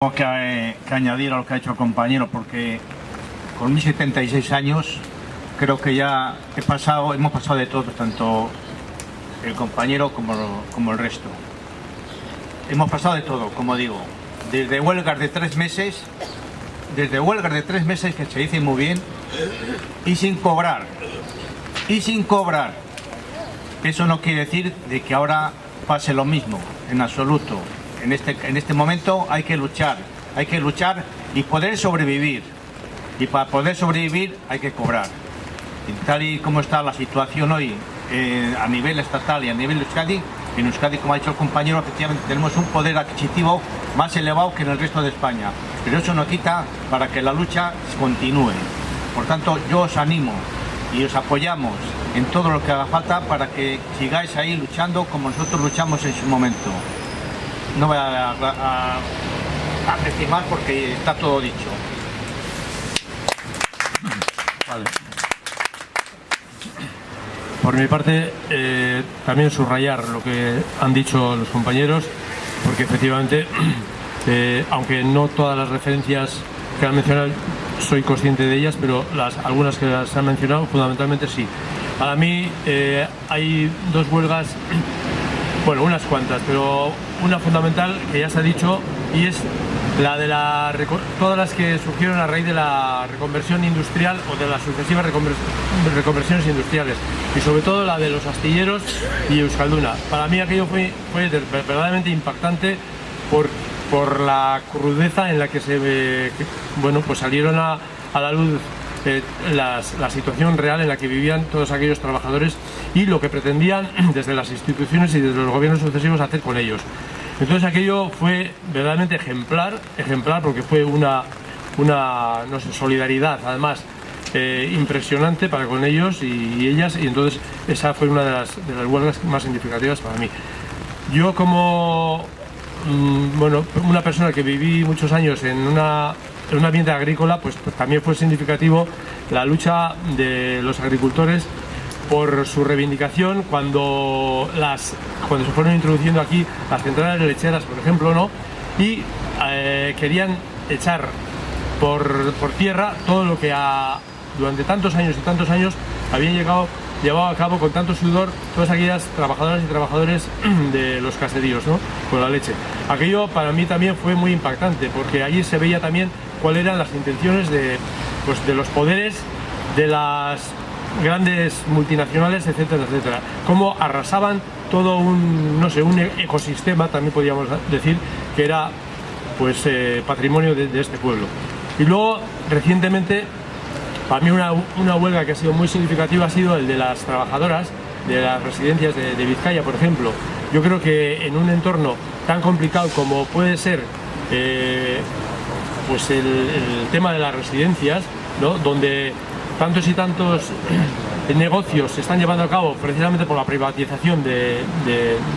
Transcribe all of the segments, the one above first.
Tengo que añadir a lo que ha hecho el compañero, porque con mis 76 años creo que ya hemos pasado de todo, tanto el compañero como el resto. Hemos pasado de todo, como digo, desde huelgas de 3 meses, que se dicen muy bien, y sin cobrar. Eso no quiere decir de que ahora pase lo mismo, en absoluto. En este momento hay que luchar y poder sobrevivir. Y para poder sobrevivir hay que cobrar. Y tal y como está la situación hoy a nivel estatal y a nivel de Euskadi, en Euskadi, como ha dicho el compañero, efectivamente tenemos un poder adquisitivo más elevado que en el resto de España. Pero eso no quita para que la lucha continúe. Por tanto, yo os animo y os apoyamos en todo lo que haga falta para que sigáis ahí luchando como nosotros luchamos en su momento. No voy a decir más porque está todo dicho. Vale. Por mi parte, también subrayar lo que han dicho los compañeros, porque efectivamente, aunque no todas las referencias que han mencionado soy consciente de ellas, pero algunas que las han mencionado fundamentalmente sí. Para mí hay dos huelgas, bueno, unas cuantas, pero una fundamental que ya se ha dicho, y es la de todas las que surgieron a raíz de la reconversión industrial o de las sucesivas reconversiones industriales, y sobre todo la de los astilleros y Euskalduna. Para mí aquello fue verdaderamente impactante por la crudeza en la que pues salieron a la luz la situación real en la que vivían todos aquellos trabajadores y lo que pretendían desde las instituciones y desde los gobiernos sucesivos hacer con ellos. Entonces aquello fue verdaderamente ejemplar porque fue una no sé, solidaridad además impresionante para con ellos y ellas, y entonces esa fue una de las huelgas más significativas para mí. Yo como una persona que viví muchos años en un ambiente agrícola, pues también fue significativo la lucha de los agricultores por su reivindicación cuando se fueron introduciendo aquí las centrales lecheras, por ejemplo, ¿no? Y querían echar por tierra todo lo que durante tantos años y tantos años habían llevado a cabo con tanto sudor todas aquellas trabajadoras y trabajadores de los caseríos, ¿no? Con la leche. Aquello para mí también fue muy impactante, porque allí se veía también cuáles eran las intenciones de los poderes de las grandes multinacionales, etcétera, etcétera. Cómo arrasaban todo un ecosistema, también podríamos decir, que era pues patrimonio de este pueblo. Y luego, recientemente, para mí una huelga que ha sido muy significativa ha sido el de las trabajadoras de las residencias de Vizcaya, por ejemplo. Yo creo que en un entorno tan complicado como puede ser pues el tema de las residencias, ¿no? Donde tantos y tantos negocios se están llevando a cabo precisamente por la privatización de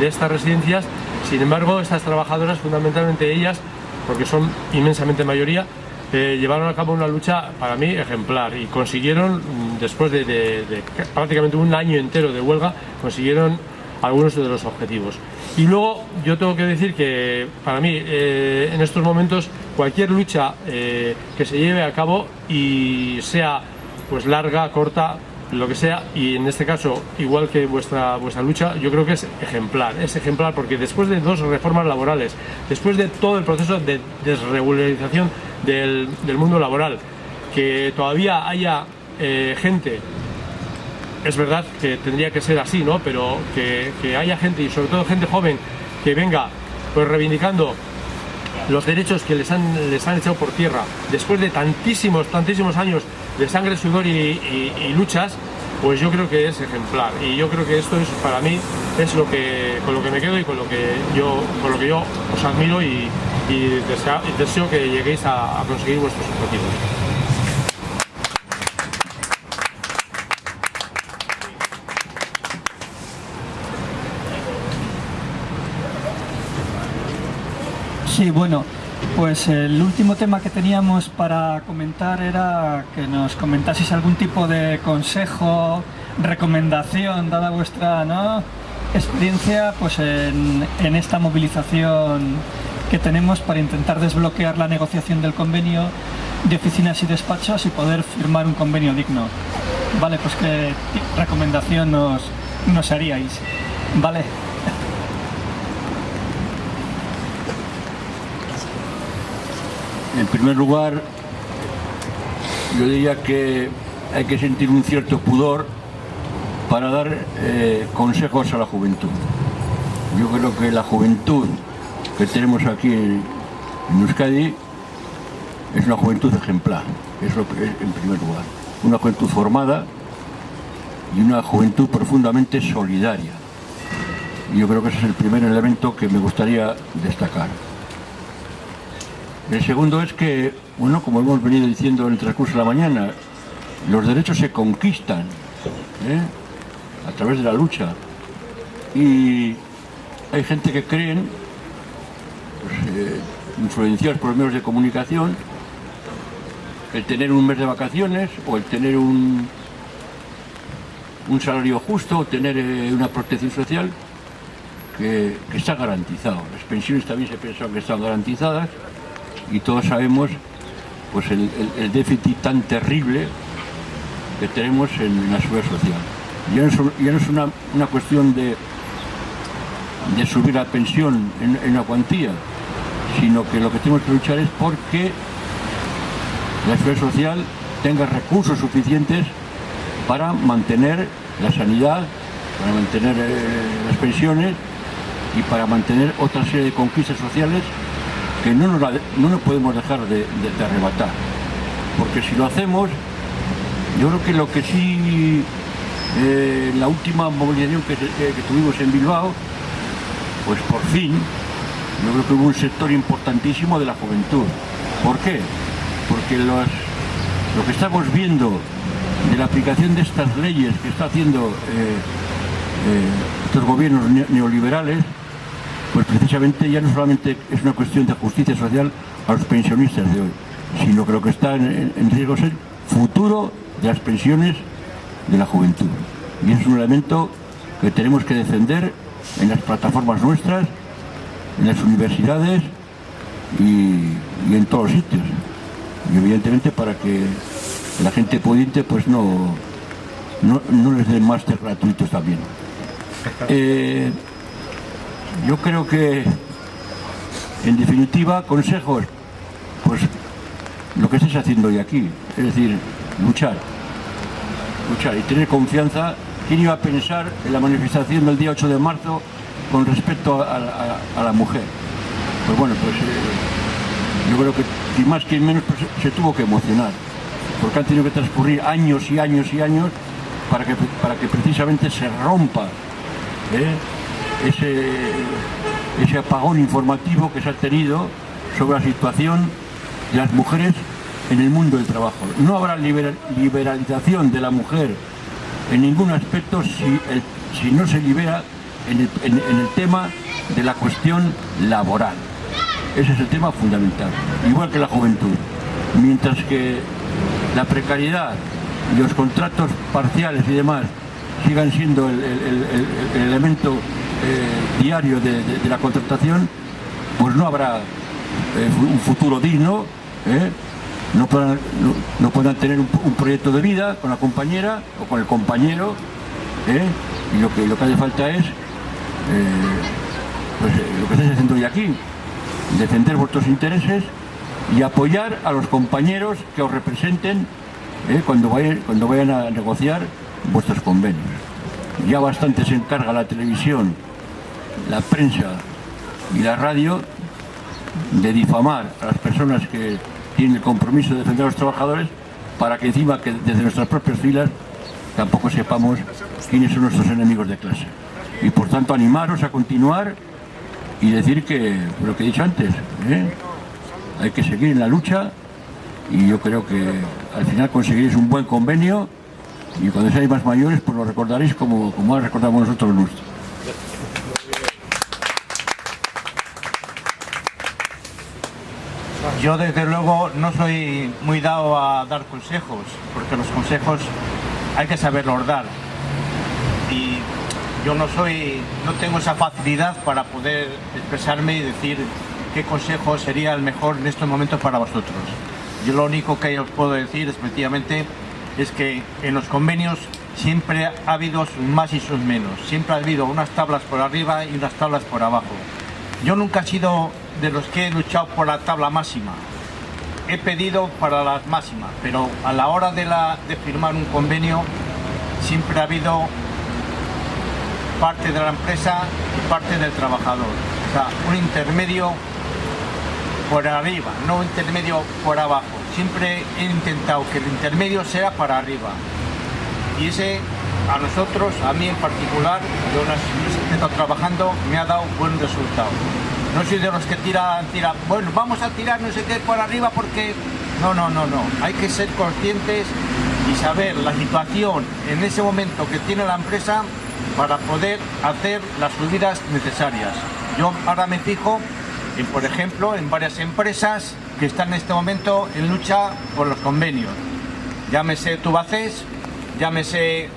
estas residencias. Sin embargo, estas trabajadoras, fundamentalmente ellas, porque son inmensamente mayoría, llevaron a cabo una lucha para mí ejemplar y consiguieron, después de prácticamente un año entero de huelga, consiguieron algunos de los objetivos. Y luego yo tengo que decir que para mí en estos momentos cualquier lucha que se lleve a cabo y sea pues larga, corta, lo que sea, y en este caso igual que vuestra lucha, yo creo que es ejemplar porque después de 2 reformas laborales, después de todo el proceso de desregularización del mundo laboral, que todavía haya gente, es verdad que tendría que ser así, ¿no? Pero que haya gente, y sobre todo gente joven, que venga pues reivindicando los derechos que les han echado por tierra después de tantísimos años de sangre, sudor y luchas, pues yo creo que es ejemplar. Y yo creo que esto es, para mí, es con lo que me quedo y con lo que yo os admiro y deseo que lleguéis a conseguir vuestros objetivos. Sí, bueno, pues el último tema que teníamos para comentar era que nos comentaseis algún tipo de consejo, recomendación, dada vuestra experiencia pues en esta movilización que tenemos para intentar desbloquear la negociación del convenio de oficinas y despachos y poder firmar un convenio digno. Vale, pues ¿qué recomendación nos haríais? Vale. En primer lugar, yo diría que hay que sentir un cierto pudor para dar consejos a la juventud. Yo creo que la juventud que tenemos aquí en Euskadi es una juventud ejemplar, eso en primer lugar. Una juventud formada y una juventud profundamente solidaria. Y yo creo que ese es el primer elemento que me gustaría destacar. El segundo es que, bueno, como hemos venido diciendo en el transcurso de la mañana, los derechos se conquistan a través de la lucha. Y hay gente que creen, pues, influenciados por los medios de comunicación, el tener un mes de vacaciones o el tener un salario justo o tener una protección social que está garantizado. Las pensiones también se pensaban que están garantizadas y todos sabemos pues el déficit tan terrible que tenemos en la seguridad social. Ya no es una cuestión de subir la pensión en una cuantía, sino que lo que tenemos que luchar es porque la seguridad social tenga recursos suficientes para mantener la sanidad, para mantener las pensiones y para mantener otra serie de conquistas sociales que no nos podemos dejar de arrebatar. Porque si lo hacemos, yo creo que lo que sí, la última movilización que tuvimos en Bilbao, pues por fin, yo creo que hubo un sector importantísimo de la juventud. ¿Por qué? Porque lo que estamos viendo de la aplicación de estas leyes que está haciendo estos gobiernos neoliberales, pues precisamente ya no solamente es una cuestión de justicia social a los pensionistas de hoy, sino que lo que está en riesgo es el futuro de las pensiones de la juventud. Y es un elemento que tenemos que defender en las plataformas nuestras, en las universidades y en todos los sitios. Y evidentemente para que la gente pudiente pues no les den máster gratuitos también. Yo creo que, en definitiva, consejos, pues lo que estáis haciendo hoy aquí, es decir, luchar y tener confianza. ¿Quién iba a pensar en la manifestación del día 8 de marzo con respecto a la mujer? Pues bueno, pues yo creo que ni más que menos pues, se tuvo que emocionar, porque han tenido que transcurrir años y años y años para que precisamente se rompa ese apagón informativo que se ha tenido sobre la situación de las mujeres en el mundo del trabajo. No habrá liberalización de la mujer en ningún aspecto si no se libera en el tema de la cuestión laboral. Ese es el tema fundamental, igual que la juventud. Mientras que la precariedad y los contratos parciales y demás sigan siendo el elemento diario de la contratación, pues no habrá un futuro digno, no podrán tener un proyecto de vida con la compañera o con el compañero, y lo que hace falta es pues, lo que estáis haciendo hoy aquí, defender vuestros intereses y apoyar a los compañeros que os representen cuando vayan a negociar vuestros convenios. Ya bastante se encarga la televisión, la prensa y la radio de difamar a las personas que tienen el compromiso de defender a los trabajadores, para que encima que desde nuestras propias filas tampoco sepamos quiénes son nuestros enemigos de clase. Y por tanto animaros a continuar y decir que lo que he dicho antes, hay que seguir en la lucha, y yo creo que al final conseguiréis un buen convenio, y cuando seáis más mayores pues lo recordaréis como ahora recordamos nosotros nuestro. Yo desde luego no soy muy dado a dar consejos, porque los consejos hay que saberlos dar. Y yo no tengo esa facilidad para poder expresarme y decir qué consejo sería el mejor en estos momentos para vosotros. Yo lo único que os puedo decir, efectivamente, es que en los convenios siempre ha habido sus más y sus menos. Siempre ha habido unas tablas por arriba y unas tablas por abajo. Yo nunca he sido de los que he luchado por la tabla máxima. He pedido para las máximas, pero a la hora de firmar un convenio siempre ha habido parte de la empresa y parte del trabajador. O sea, un intermedio por arriba, no un intermedio por abajo. Siempre he intentado que el intermedio sea para arriba. Y ese, a nosotros, a mí en particular, yo en las empresas que he estado trabajando, me ha dado buen resultado. No soy de los que tiran, bueno, vamos a tirar no sé qué por arriba porque... No. Hay que ser conscientes y saber la situación en ese momento que tiene la empresa para poder hacer las subidas necesarias. Yo ahora me fijo, por ejemplo, en varias empresas que están en este momento en lucha por los convenios. Llámese Tubacex, llámese,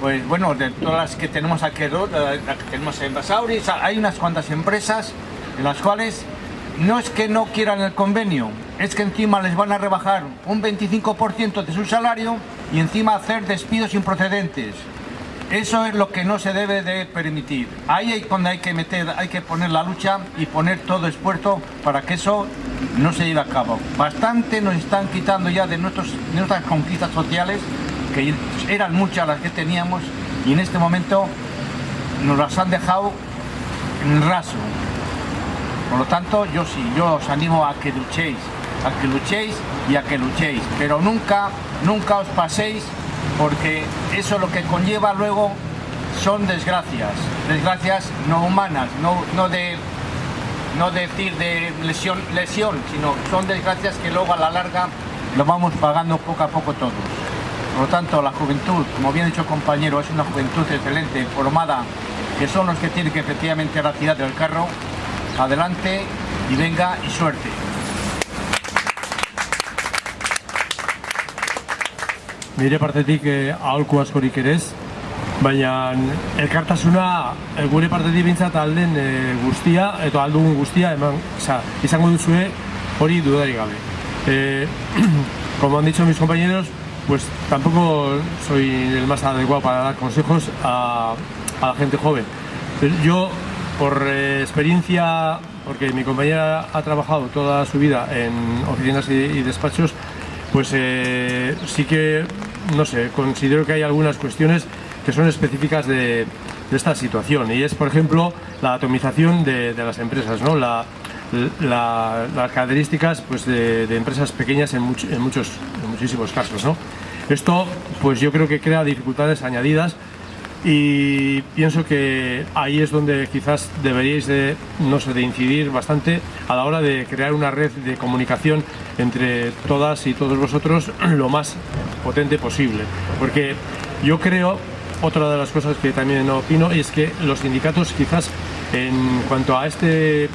pues bueno, de todas las que tenemos aquí, la que tenemos en Basauri, hay unas cuantas empresas en las cuales no es que no quieran el convenio, es que encima les van a rebajar un 25% de su salario y encima hacer despidos improcedentes. Eso es lo que no se debe de permitir. Ahí es donde hay que poner la lucha y poner todo esfuerzo para que eso no se lleve a cabo. Bastante nos están quitando ya de nuestras conquistas sociales, que eran muchas las que teníamos, y en este momento nos las han dejado en raso. Por lo tanto, yo os animo a que luchéis y a que luchéis, pero nunca os paséis, porque eso lo que conlleva luego son desgracias no humanas, no decir de lesión, sino son desgracias que luego a la larga lo vamos pagando poco a poco todos. Por lo tanto, la juventud, como bien ha dicho el compañero, es una juventud excelente, formada, que son los que tienen que efectivamente ahora tirar del carro. Adelante y venga y suerte. Nire partetik aholku askorik ere ez, baina elkartasuna gure partetik bintzat alden guztia, eta aldugun guztia izango duzue hori dudarik gabe. Como han dicho mis compañeros, pues tampoco soy el más adecuado para dar consejos a la gente joven. Yo, por experiencia, porque mi compañera ha trabajado toda su vida en oficinas y despachos, pues sí que, no sé, considero que hay algunas cuestiones que son específicas de esta situación, y es, por ejemplo, la atomización de las empresas, ¿no? Las características, pues, de empresas pequeñas en muchísimos casos, ¿no? Esto, pues yo creo que crea dificultades añadidas, y pienso que ahí es donde quizás deberíais de incidir bastante a la hora de crear una red de comunicación entre todas y todos vosotros lo más potente posible, porque yo creo, otra de las cosas que también opino, es que los sindicatos quizás en cuanto a este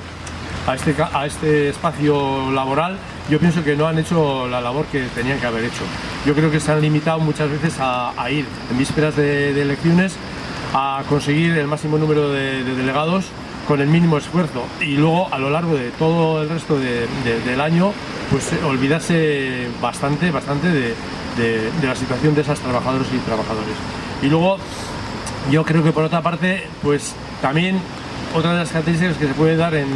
espacio laboral, yo pienso que no han hecho la labor que tenían que haber hecho. Yo creo que se han limitado muchas veces a ir en vísperas de elecciones a conseguir el máximo número de delegados con el mínimo esfuerzo, y luego a lo largo de todo el resto del año, pues olvidarse bastante de la situación de esas trabajadoras y trabajadores. Y luego yo creo que, por otra parte, pues también otra de las características que se puede dar en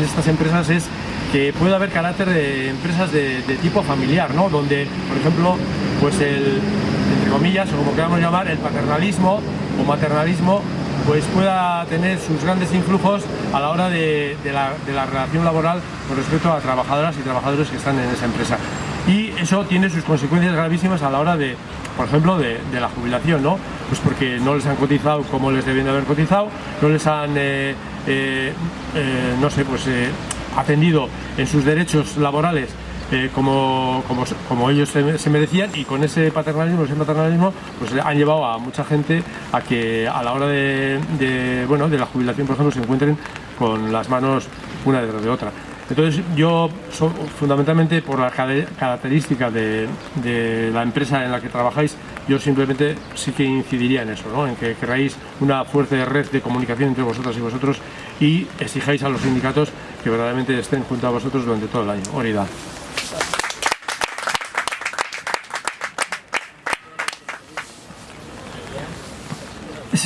estas empresas es que puede haber carácter de empresas de tipo familiar, ¿no? Donde, por ejemplo, pues entre comillas, o como queramos llamar, el paternalismo o maternalismo, pues pueda tener sus grandes influjos a la hora de la relación laboral con respecto a trabajadoras y trabajadores que están en esa empresa. Y eso tiene sus consecuencias gravísimas a la hora de, por ejemplo, de la jubilación, ¿no? Pues porque no les han cotizado como les debían de haber cotizado, no les han, atendido en sus derechos laborales como ellos se merecían, y con ese paternalismo, pues han llevado a mucha gente a que a la hora de la jubilación, por ejemplo, se encuentren con las manos una detrás de otra. Entonces yo, fundamentalmente por la característica de la empresa en la que trabajáis, yo simplemente sí que incidiría en eso, ¿no? En que creáis una fuerte red de comunicación entre vosotras y vosotros, y exijáis a los sindicatos que verdaderamente estén junto a vosotros durante todo el año. Hori da.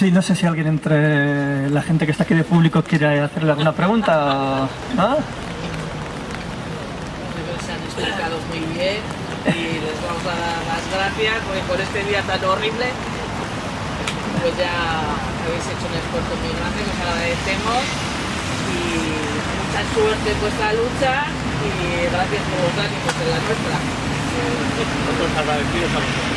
Sí, no sé si alguien entre la gente que está aquí de público quiere hacerle alguna pregunta. ¿No? Se han explicado muy bien y les vamos a dar las gracias porque por este día tan horrible pues ya habéis hecho un esfuerzo muy grande, os agradecemos y mucha suerte en vuestra lucha y gracias por los ánimos en la nuestra. Nosotros agradecidos a vosotros.